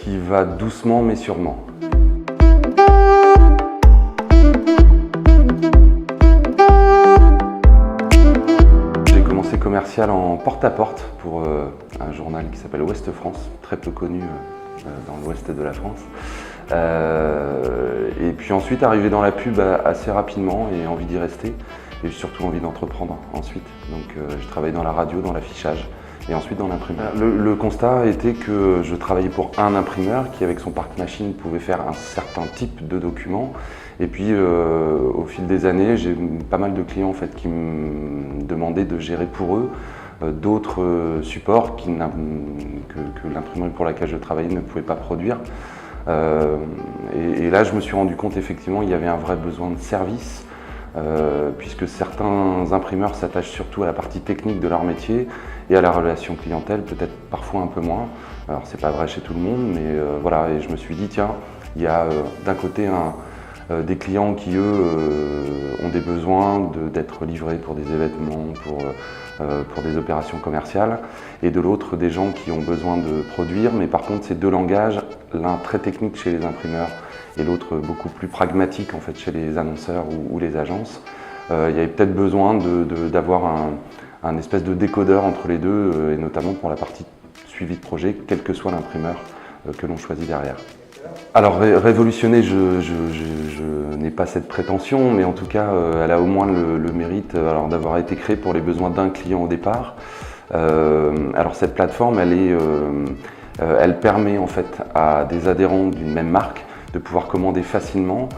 qui va doucement mais sûrement. J'ai commencé commercial en porte-à-porte pour un journal qui s'appelle Ouest France, très peu connu dans l'ouest de la France. Et puis ensuite arrivé dans la pub assez rapidement et envie d'y rester et surtout envie d'entreprendre ensuite. Donc je travaillais dans la radio, dans l'affichage et ensuite dans l'imprimeur. Le constat était que je travaillais pour un imprimeur qui avec son parc machine pouvait faire un certain type de documents et puis au fil des années j'ai pas mal de clients en fait, qui me demandaient de gérer pour eux d'autres supports que l'imprimerie pour laquelle je travaillais ne pouvait pas produire. Et là je me suis rendu compte effectivement il y avait un vrai besoin de service puisque certains imprimeurs s'attachent surtout à la partie technique de leur métier et à la relation clientèle, peut-être parfois un peu moins. Alors c'est pas vrai chez tout le monde, mais voilà, et je me suis dit tiens, il y a d'un côté des clients qui eux ont des besoins d'être livrés pour des événements, pour des opérations commerciales, et de l'autre des gens qui ont besoin de produire, mais par contre c'est deux langages, l'un très technique chez les imprimeurs et l'autre beaucoup plus pragmatique en fait chez les annonceurs ou les agences. Il y avait peut-être besoin d'avoir un espèce de décodeur entre les deux, et notamment pour la partie suivi de projet, quel que soit l'imprimeur que l'on choisit derrière. Alors révolutionner, je n'ai pas cette prétention, mais en tout cas elle a au moins le mérite d'avoir été créée pour les besoins d'un client au départ. Alors cette plateforme, elle permet en fait à des adhérents d'une même marque de pouvoir commander facilement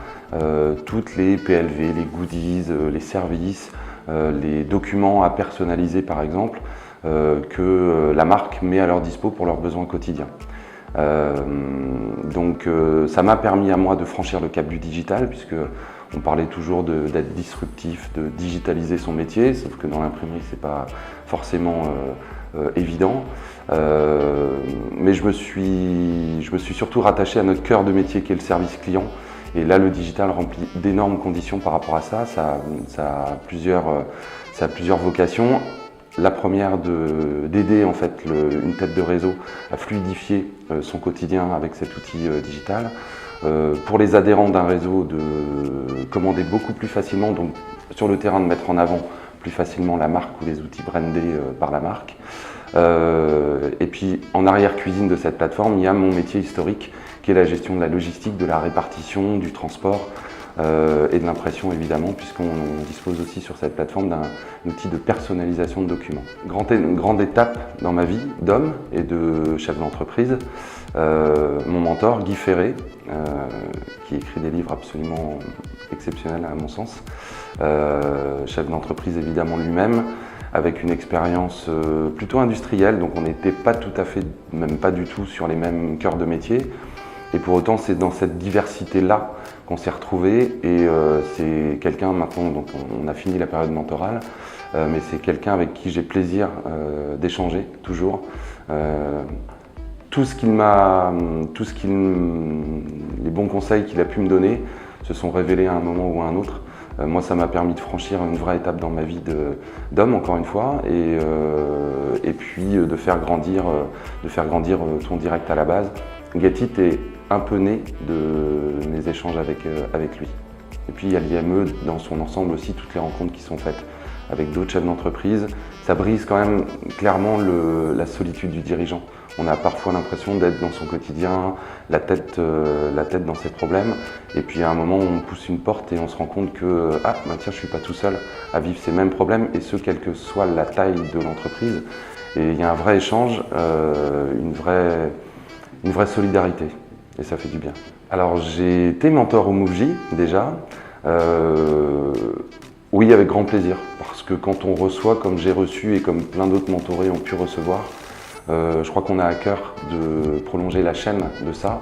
toutes les PLV, les goodies, les services, les documents à personnaliser par exemple, que la marque met à leur dispo pour leurs besoins quotidiens. Donc ça m'a permis à moi de franchir le cap du digital, puisque on parlait toujours d'être disruptif, de digitaliser son métier, sauf que dans l'imprimerie c'est pas forcément évident. Mais je me suis surtout rattaché à notre cœur de métier qui est le service client. Et là, le digital remplit d'énormes conditions par rapport à ça. Ça a plusieurs vocations. La première d'aider en fait une tête de réseau à fluidifier son quotidien avec cet outil digital. Pour les adhérents d'un réseau, de commander beaucoup plus facilement, donc sur le terrain de mettre en avant plus facilement la marque ou les outils brandés par la marque. Et puis en arrière-cuisine de cette plateforme, il y a mon métier historique qui est la gestion de la logistique, de la répartition, du transport et de l'impression évidemment, puisqu'on dispose aussi sur cette plateforme d'un outil de personnalisation de documents. Grande étape dans ma vie d'homme et de chef d'entreprise, mon mentor Guy Ferré, qui écrit des livres absolument exceptionnels à mon sens, chef d'entreprise évidemment lui-même, avec une expérience plutôt industrielle, donc on n'était pas tout à fait, même pas du tout sur les mêmes cœurs de métier. Et pour autant, c'est dans cette diversité-là qu'on s'est retrouvés. Et c'est quelqu'un maintenant, donc on a fini la période mentorale, mais c'est quelqu'un avec qui j'ai plaisir d'échanger toujours. Les bons conseils qu'il a pu me donner se sont révélés à un moment ou à un autre. Moi, ça m'a permis de franchir une vraie étape dans ma vie d'homme, encore une fois, et puis de faire grandir ton direct à la base. Get It est un peu né de mes échanges avec lui. Et puis il y a l'IME dans son ensemble aussi, toutes les rencontres qui sont faites avec d'autres chefs d'entreprise. Ça brise quand même clairement la solitude du dirigeant. On a parfois l'impression d'être dans son quotidien, la tête dans ses problèmes. Et puis à un moment, on pousse une porte et on se rend compte que ah, bah tiens, je suis pas tout seul à vivre ces mêmes problèmes, et ce, quelle que soit la taille de l'entreprise. Et il y a un vrai échange, une vraie solidarité. Et ça fait du bien. Alors j'ai été mentor au MoveJ déjà. Oui, avec grand plaisir, parce que quand on reçoit, comme j'ai reçu et comme plein d'autres mentorés ont pu recevoir, je crois qu'on a à cœur de prolonger la chaîne de ça.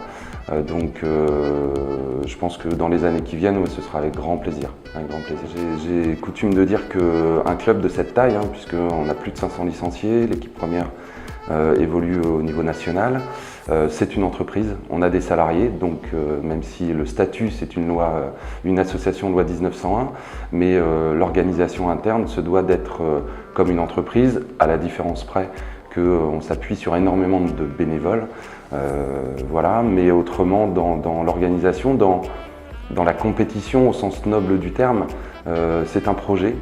Donc je pense que dans les années qui viennent, ouais, ce sera avec grand plaisir. Avec grand plaisir. J'ai coutume de dire qu'un club de cette taille, puisqu'on a plus de 500 licenciés, l'équipe première évolue au niveau national, c'est une entreprise, on a des salariés, donc même si le statut c'est une association loi 1901, mais l'organisation interne se doit d'être comme une entreprise, à la différence près qu'on s'appuie sur énormément de bénévoles. Voilà, mais autrement, dans l'organisation, dans la compétition au sens noble du terme, c'est un projet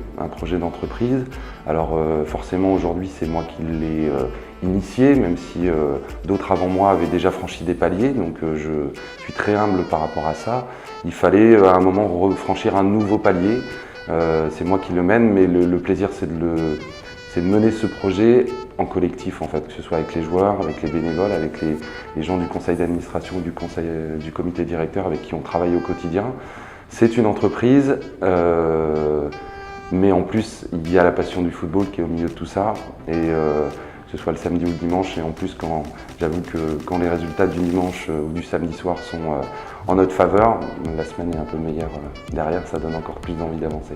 d'entreprise. Alors forcément aujourd'hui c'est moi qui l'ai initié, même si d'autres avant moi avaient déjà franchi des paliers, donc je suis très humble par rapport à ça. Il fallait à un moment franchir un nouveau palier, c'est moi qui le mène, mais le plaisir c'est de mener ce projet en collectif en fait, que ce soit avec les joueurs, avec les bénévoles, avec les gens du conseil d'administration, du comité directeur avec qui on travaille au quotidien. C'est une entreprise, mais en plus il y a la passion du football qui est au milieu de tout ça. Et que ce soit le samedi ou le dimanche, et en plus j'avoue que quand les résultats du dimanche ou du samedi soir sont en notre faveur, la semaine est un peu meilleure derrière, ça donne encore plus d'envie d'avancer.